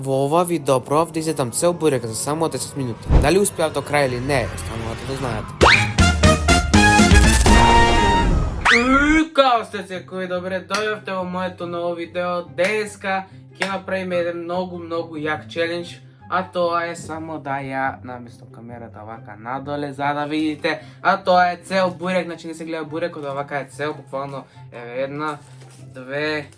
Во ова видео пробав да изедам цел бурек за само 10 минути. Дали успеав до крај или не, останувате да знаете. Као сте секои, добре дојавте во моето ново видео. Денеска ќе направиме еден многу јак челендж, а тоа е само да ја наместам камерата вака надоле за да видите. А тоа е цел бурек, значи не се гледа бурекот, вака е цел, буквално еве една, две,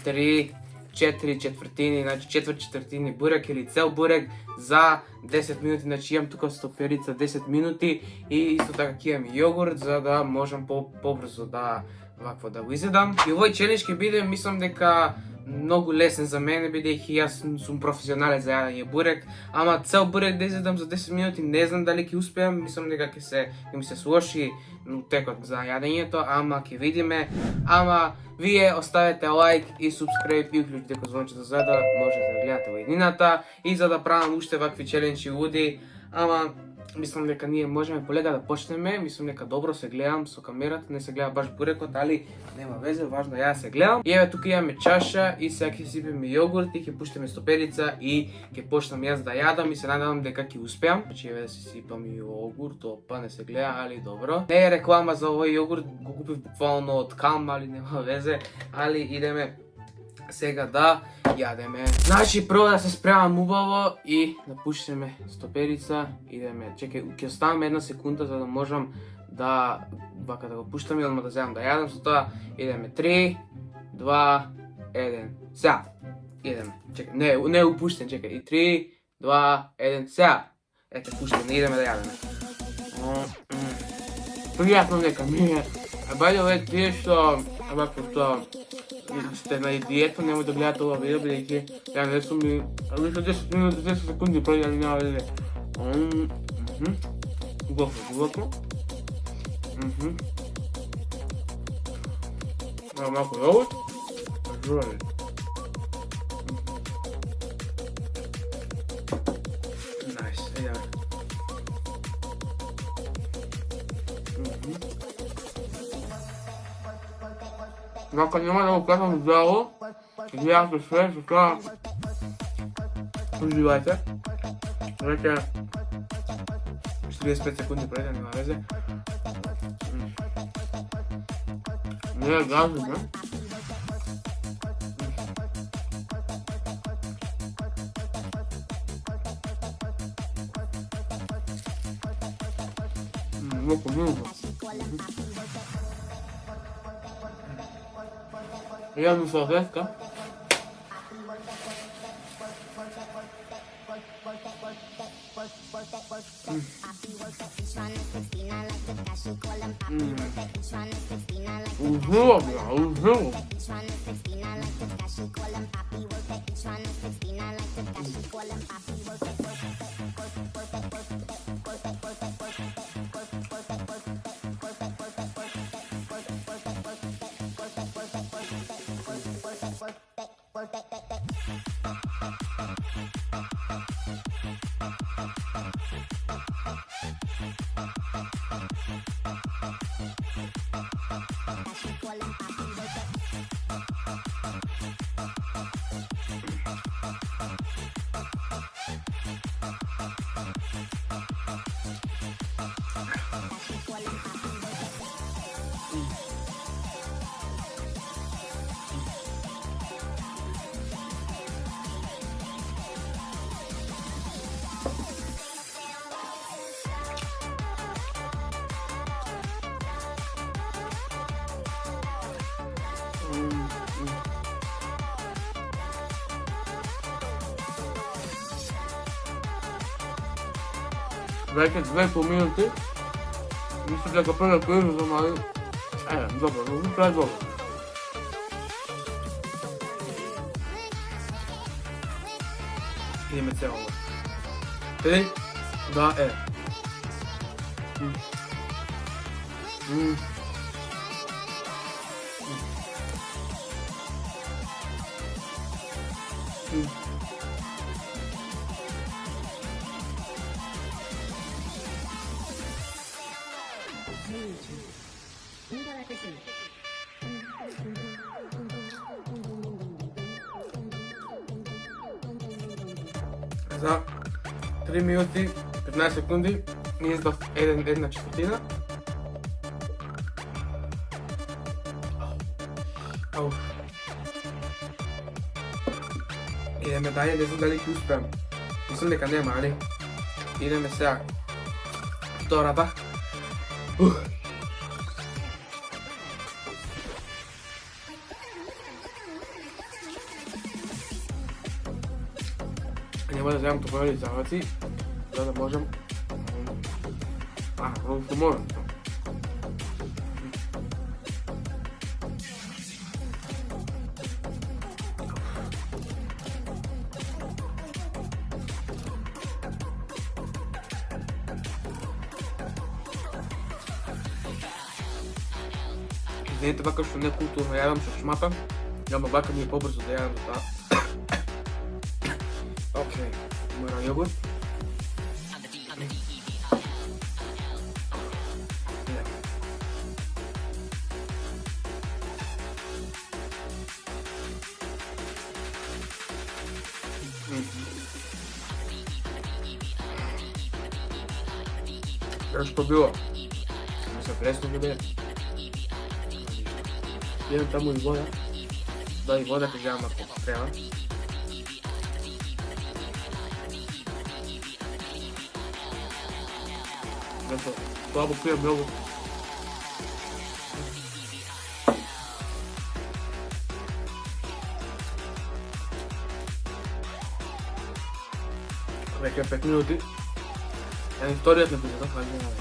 три, 4 четвртини, значи четвртини бурек или цел бурек за 10 минути, значи имам тука стоперица 10 минути и исто така ќе имам јогурт за да можам побрзо да вакво да го изедам. И овој челендж ќе биде, мислам дека многу лесен за мене, бидејќи јас сум професионалец за јадење бурек, ама цел бурек да изедам за 10 минути не знам дали ќе успеам, мислам дека ќе ми се слоши текот за јадењето, ама ќе видиме. Ама вие оставете лайк и субскрайб и уклучите звончето за да можете да гледате во еднината и за да правам уште вакви челенџи луди. Ама мислам дека ние можеме полека да почнеме, мислам дека добро се гледам со камерата, не се гледа баш бурекот, али нема везе, важно ја се гледам. И еве тука имаме чаша и сега ќе сипеме јогурт и ќе пуштиме стоперица и ќе почнам јас да јадам и се надевам дека ќе успеам. Значи еве да се сипам јогурт, опа не се гледа, али добро. Не е реклама за овој јогурт, го купив буквално од Кам, али нема везе, али идеме сега да јадеме. Значи прво да се спремам убаво и да пуштиме стоперица, идеме. Чекај, ќе оставаме една секунда за да можам да вака да го пуштам и одма да земам да јадам, со тоа идеме 3, 2, 1. Сега идеме. Чекај, не упуштен, чекај. И 3, 2, 1. Сега. Ете пуштен, идеме да јадеме. Пријатно нека ми е. Бајде ове тие што вако што сте на диета, немој да гледате ова видео, бидејќи ја не сум и више 10 минути, 10 секунди преди да нема везе. Глубоко. Малку јогурт. Жури. Најс, еја. Вака нема да го кажам здраво, гледате све, со тоа уживајте. Веќе 45 секунди пред, нема везе. Не е газно, не? Много мило. Јадам салфетка. Уживо, бля, уживо. Веќе 2,5 минути. Мислам дека прво кој изузам, али добро, но ви прави добро. Идеме цело. 3, 2, 1. za 3 minuti 15 sekundi izdав една четвъртина. Ideme dalje, ne znam da li ti uspijem. Mislim дека нема, али? Идеме сега. Втората. Няма да вземам тук залъци, за да можем... просто можем. Извинете, вака, що не културно ядам с шмата, ама вака ми е по-бързо да ядам за това. Окей, моя йогурт. Що било? Не са пресно ги бе. Имам таму и вода. Да, и вода кажавам ако трябва. Защото слабо пия много. Вече 5 минути. Вторият на пизата, това не знае.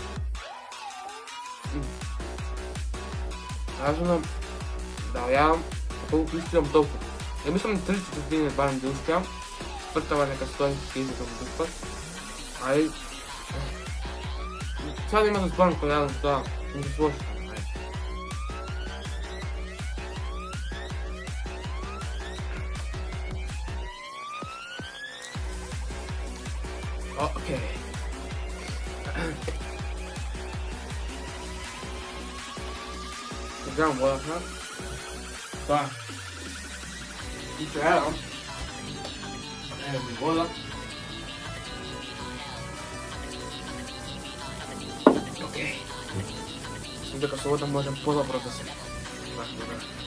Важно да ядам, колко успявам толкова. Я мислям 30 дни барам да успявам. Четвъртава нека стои излиза към друг път. Ай... Сега да има да сборам, когато ядам за това. Не се сложи. Окей. Вземам водата. Това. И ще ядам. Ето ми вода. Окей. Мисля дека со вода можем по-добро да се...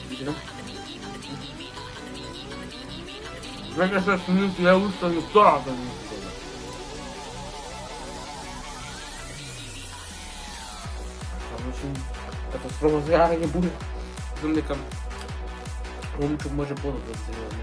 Видим. Нека 6 минути ја устани тоа да ми се вода. Катастрофа за јадење буде. Знам дека момче може по-добро да се јаде.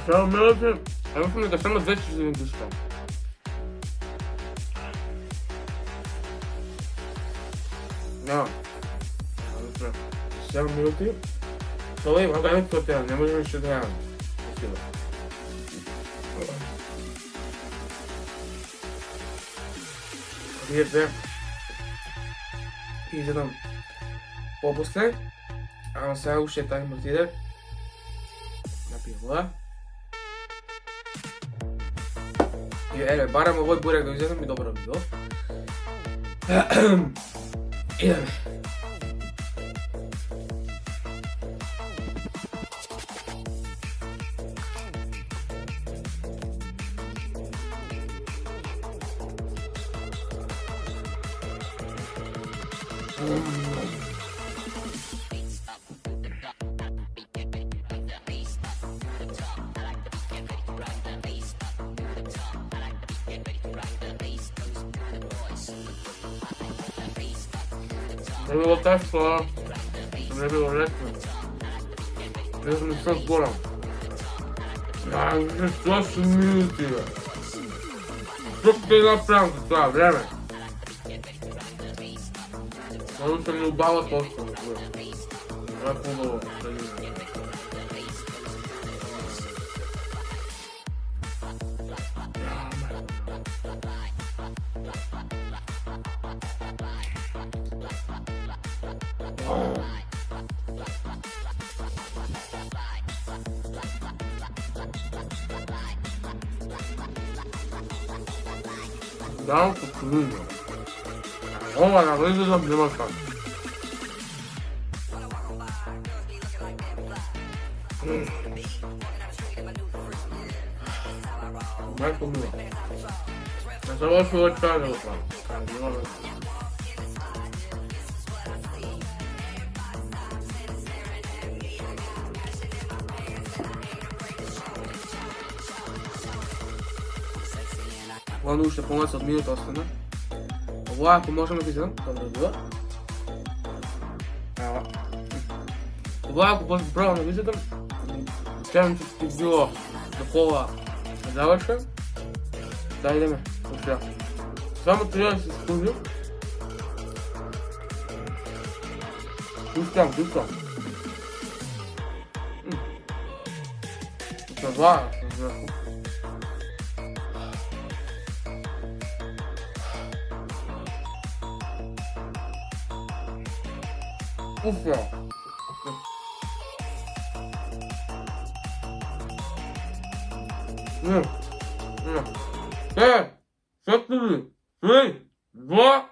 Сега минути, мислам дека само 2 ще да успеам. Няма. 7 минути. Това и вага не това, не можем ще да ядам. Видите, изядам по-после, ама сега още тази отиде. Напия вода. И еле, барам овој бурек да изедам и добро би било. Идеме. Не било тежко, не било лесно. Я съм не се сборам. Защо 8 минути, бе? Тук ще направям за това време. Много се ми обава точно. Това е хубаво. Дам подсолидно. Ова, навлизам, нема как. Майко мила. Не се лошо да кажа да правим. Ладно, ще помня от минута остана. Това, ако можем да ги вземем, това да било. Това, ако правилно виждам, сем, че ти било такова завърша. Да, идеме. Сега. Само трябва да се скружи. Пускам. Това, Уфа! Четири, три, два,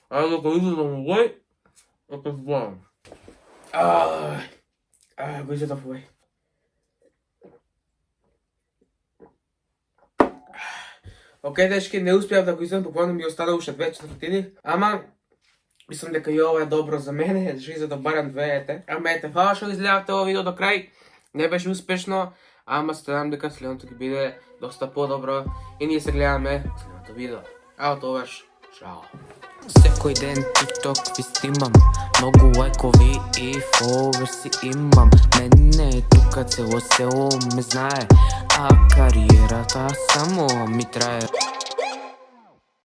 Айде, ако иде да му гой, ако сбавам. Го иде да повей. Окей, дечки, не успях да го изям, буквално ми остана уште 2/4, ама мислам дека и ова е добро за мене, за да барам 2 ете. Ама ете, фала што изгледавте ова видео до крај, не беше успешно, ама се надам дека следното ќе биде доста по-добро и ние се гледаме следното видео. Ао, товариш, чао! Всекой ден TikTok ви снимам, много лайкови и фоловерси имам. Мене тука цело село ме знае, а кариерата само ми трае.